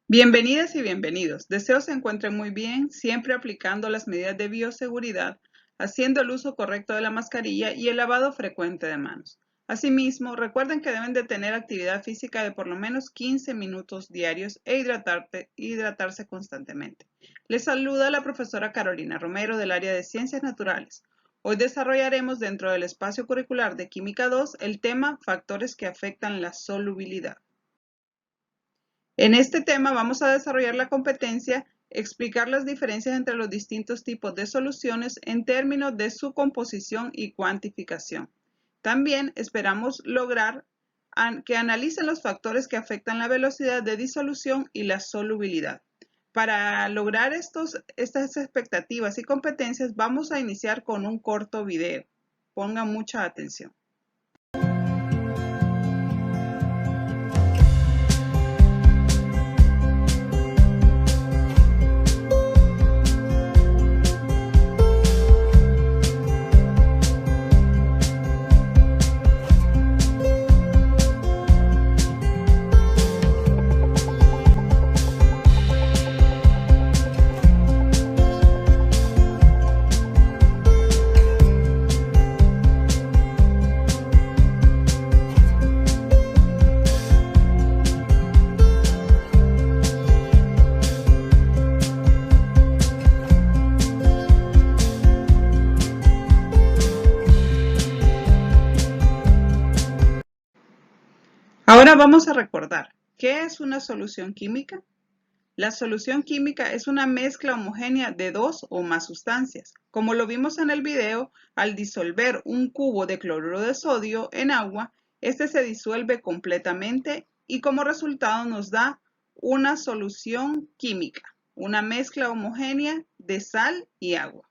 Bienvenidas y bienvenidos. Deseo se encuentren muy bien, siempre aplicando las medidas de bioseguridad, haciendo el uso correcto de la mascarilla y el lavado frecuente de manos. Asimismo, recuerden que deben de tener actividad física de por lo menos 15 minutos diarios e hidratarse constantemente. Les saluda la profesora Carolina Romero del área de Ciencias Naturales. Hoy desarrollaremos dentro del espacio curricular de Química 2 el tema Factores que afectan la solubilidad. En este tema vamos a desarrollar la competencia, explicar las diferencias entre los distintos tipos de soluciones en términos de su composición y cuantificación. También esperamos lograr que analicen los factores que afectan la velocidad de disolución y la solubilidad. Para lograr estas expectativas y competencias vamos a iniciar con un corto video. Pongan mucha atención. Ahora vamos a recordar, ¿qué es una solución química? La solución química es una mezcla homogénea de dos o más sustancias. Como lo vimos en el video, al disolver un cubo de cloruro de sodio en agua, este se disuelve completamente y como resultado nos da una solución química, una mezcla homogénea de sal y agua.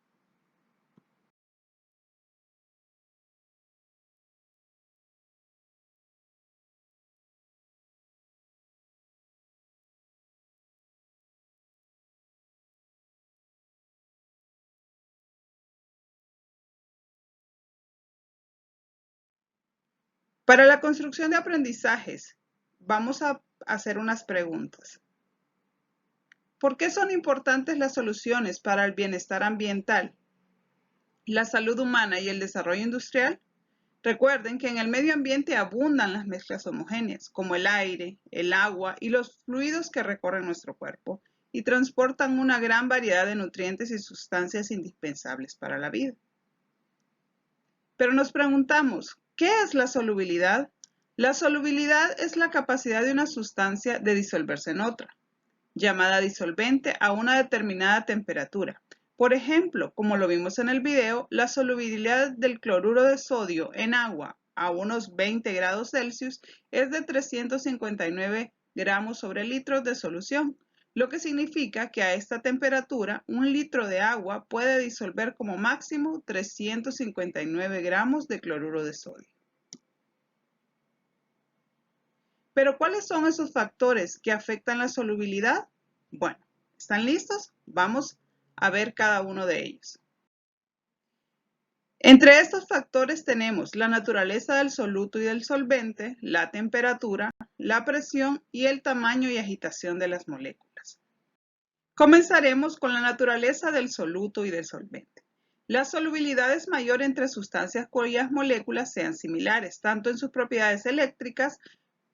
Para la construcción de aprendizajes, vamos a hacer unas preguntas. ¿Por qué son importantes las soluciones para el bienestar ambiental, la salud humana y el desarrollo industrial? Recuerden que en el medio ambiente abundan las mezclas homogéneas, como el aire, el agua y los fluidos que recorren nuestro cuerpo y transportan una gran variedad de nutrientes y sustancias indispensables para la vida. Pero nos preguntamos, ¿qué es la solubilidad? La solubilidad es la capacidad de una sustancia de disolverse en otra, llamada disolvente a una determinada temperatura. Por ejemplo, como lo vimos en el video, la solubilidad del cloruro de sodio en agua a unos 20 grados Celsius es de 359 gramos sobre litro de solución, lo que significa que a esta temperatura un litro de agua puede disolver como máximo 359 gramos de cloruro de sodio. Pero ¿cuáles son esos factores que afectan la solubilidad? Bueno, ¿están listos? Vamos a ver cada uno de ellos. Entre estos factores tenemos la naturaleza del soluto y del solvente, la temperatura, la presión y el tamaño y agitación de las moléculas. Comenzaremos con la naturaleza del soluto y del solvente. La solubilidad es mayor entre sustancias cuyas moléculas sean similares, tanto en sus propiedades eléctricas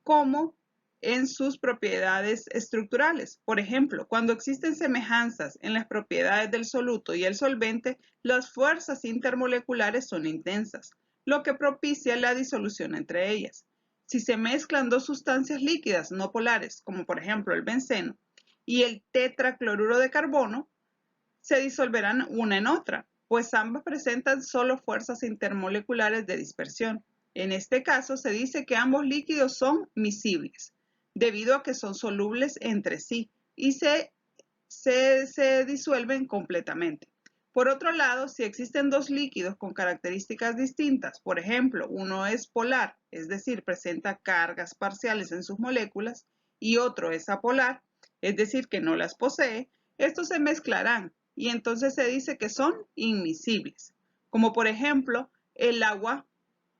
como en sus propiedades estructurales. Por ejemplo, cuando existen semejanzas en las propiedades del soluto y el solvente, las fuerzas intermoleculares son intensas, lo que propicia la disolución entre ellas. Si se mezclan dos sustancias líquidas no polares, como por ejemplo el benceno y el tetracloruro de carbono, se disolverán una en otra, pues ambas presentan solo fuerzas intermoleculares de dispersión. En este caso se dice que ambos líquidos son miscibles, debido a que son solubles entre sí y se disuelven completamente. Por otro lado, si existen dos líquidos con características distintas, por ejemplo, uno es polar, es decir, presenta cargas parciales en sus moléculas, y otro es apolar, es decir, que no las posee, estos se mezclarán y entonces se dice que son inmiscibles, como por ejemplo el agua,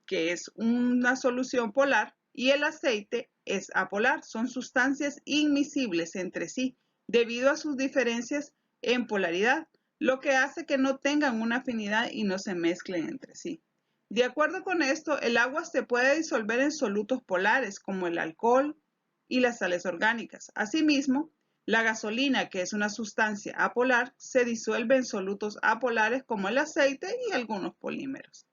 que es una solución polar, y el aceite, es apolar. Son sustancias inmiscibles entre sí debido a sus diferencias en polaridad, lo que hace que no tengan una afinidad y no se mezclen entre sí. De acuerdo con esto, el agua se puede disolver en solutos polares como el alcohol y las sales orgánicas. Asimismo, la gasolina, que es una sustancia apolar, se disuelve en solutos apolares como el aceite y algunos polímeros.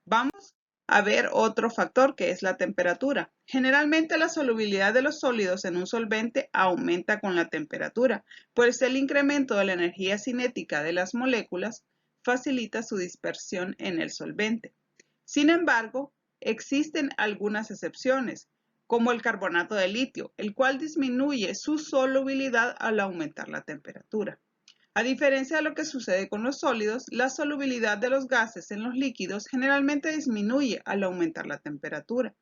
Vamos a ver otro factor que es la temperatura. Generalmente la solubilidad de los sólidos en un solvente aumenta con la temperatura, pues el incremento de la energía cinética de las moléculas facilita su dispersión en el solvente. Sin embargo, existen algunas excepciones, como el carbonato de litio, el cual disminuye su solubilidad al aumentar la temperatura. A diferencia de lo que sucede con los sólidos, la solubilidad de los gases en los líquidos generalmente disminuye al aumentar la temperatura.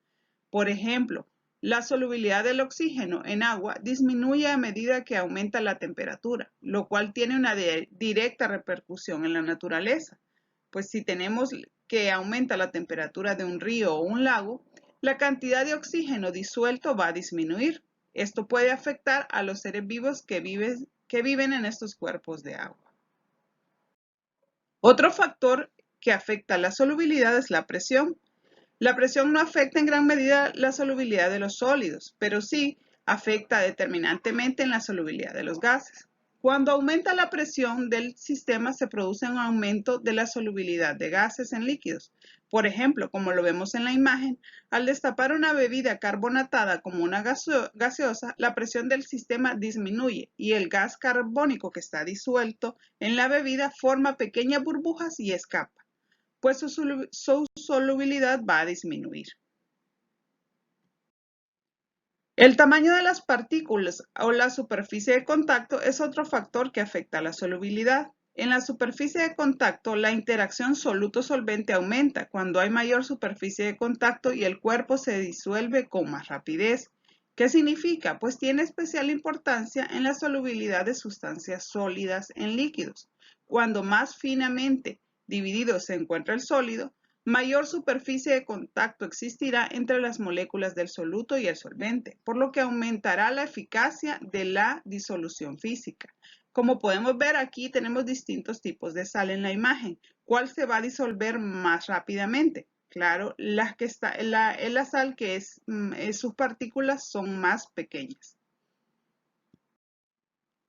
Por ejemplo, la solubilidad del oxígeno en agua disminuye a medida que aumenta la temperatura, lo cual tiene una directa repercusión en la naturaleza. Pues si tenemos que aumenta la temperatura de un río o un lago, la cantidad de oxígeno disuelto va a disminuir. Esto puede afectar a los seres vivos que viven en estos cuerpos de agua. Otro factor que afecta la solubilidad es la presión. La presión no afecta en gran medida la solubilidad de los sólidos, pero sí afecta determinantemente en la solubilidad de los gases. Cuando aumenta la presión del sistema se produce un aumento de la solubilidad de gases en líquidos. Por ejemplo, como lo vemos en la imagen, al destapar una bebida carbonatada como una gaseosa, la presión del sistema disminuye y el gas carbónico que está disuelto en la bebida forma pequeñas burbujas y escapa, pues su solubilidad va a disminuir. El tamaño de las partículas o la superficie de contacto es otro factor que afecta a la solubilidad. En la superficie de contacto, la interacción soluto-solvente aumenta cuando hay mayor superficie de contacto y el cuerpo se disuelve con más rapidez. ¿Qué significa? Pues tiene especial importancia en la solubilidad de sustancias sólidas en líquidos. Cuando más finamente dividido se encuentra el sólido, mayor superficie de contacto existirá entre las moléculas del soluto y el solvente, por lo que aumentará la eficacia de la disolución física. Como podemos ver, aquí tenemos distintos tipos de sal en la imagen. ¿Cuál se va a disolver más rápidamente? Claro, la sal que sus partículas son más pequeñas.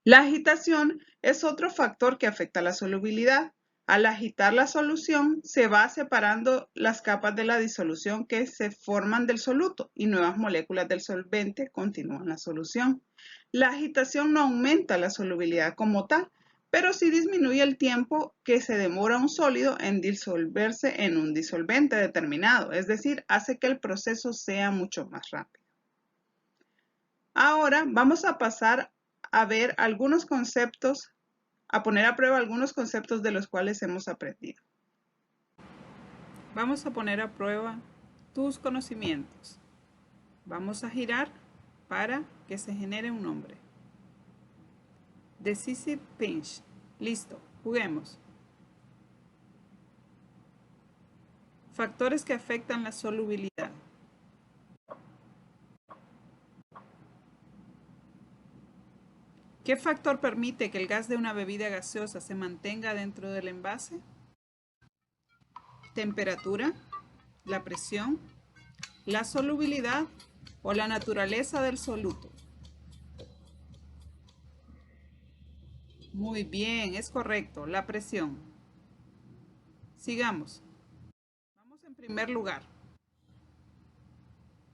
La agitación es otro factor que afecta la solubilidad. Al agitar la solución, se va separando las capas de la disolución que se forman del soluto y nuevas moléculas del solvente continúan la solución. La agitación no aumenta la solubilidad como tal, pero sí disminuye el tiempo que se demora un sólido en disolverse en un disolvente determinado, es decir, hace que el proceso sea mucho más rápido. Ahora vamos a pasar a ver algunos conceptos, a poner a prueba algunos conceptos de los cuales hemos aprendido. Vamos a poner a prueba tus conocimientos. Vamos a girar para que se genere un nombre. Decisive pinch. Listo, juguemos. Factores que afectan la solubilidad. ¿Qué factor permite que el gas de una bebida gaseosa se mantenga dentro del envase? Temperatura, la presión, la solubilidad o la naturaleza del soluto. Muy bien, es correcto, la presión. Sigamos. Vamos en primer lugar.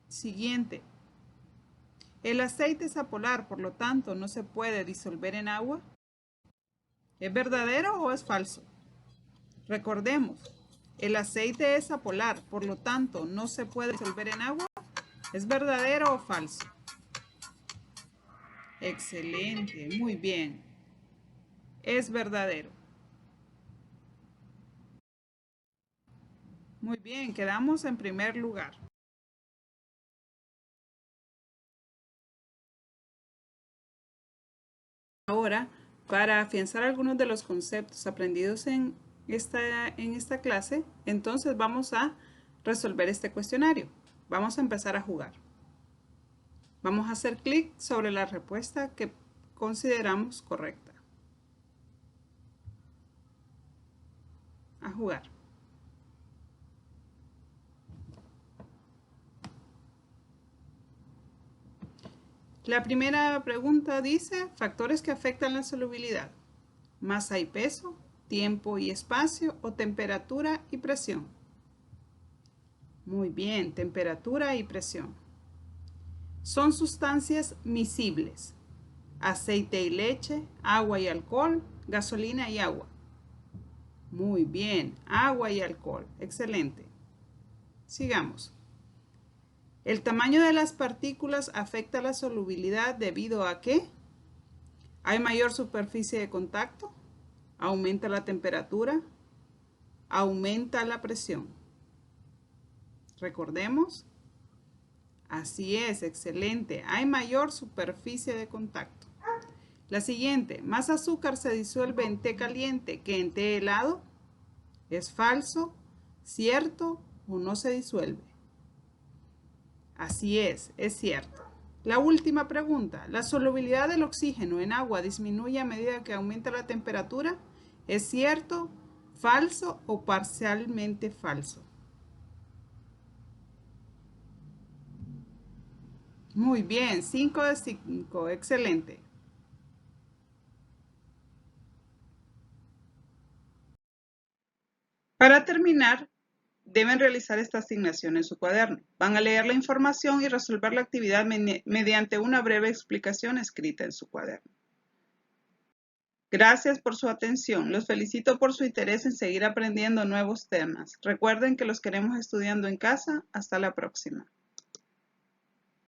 Siguiente. El aceite es apolar, por lo tanto, no se puede disolver en agua. ¿Es verdadero o es falso? Recordemos, el aceite es apolar, por lo tanto, no se puede disolver en agua. ¿Es verdadero o falso? Excelente, muy bien. Es verdadero. Muy bien, quedamos en primer lugar. Ahora, para afianzar algunos de los conceptos aprendidos en esta clase, entonces vamos a resolver este cuestionario. Vamos a empezar a jugar. Vamos a hacer clic sobre la respuesta que consideramos correcta. A jugar. La primera pregunta dice factores que afectan la solubilidad: masa y peso, tiempo y espacio o temperatura y presión. Muy bien, temperatura y presión. Son sustancias miscibles: aceite y leche, agua y alcohol, gasolina y agua. Muy bien, agua y alcohol. Excelente. Sigamos. ¿El tamaño de las partículas afecta la solubilidad debido a qué? ¿Hay mayor superficie de contacto? ¿Aumenta la temperatura? ¿Aumenta la presión? Recordemos. Así es, excelente. Hay mayor superficie de contacto. La siguiente, más azúcar se disuelve en té caliente que en té helado. ¿Es falso, cierto o no se disuelve? Así es cierto. La última pregunta, ¿la solubilidad del oxígeno en agua disminuye a medida que aumenta la temperatura? ¿Es cierto, falso o parcialmente falso? Muy bien, 5 de 5, excelente. Para terminar, deben realizar esta asignación en su cuaderno. Van a leer la información y resolver la actividad mediante una breve explicación escrita en su cuaderno. Gracias por su atención. Los felicito por su interés en seguir aprendiendo nuevos temas. Recuerden que los queremos estudiando en casa. Hasta la próxima.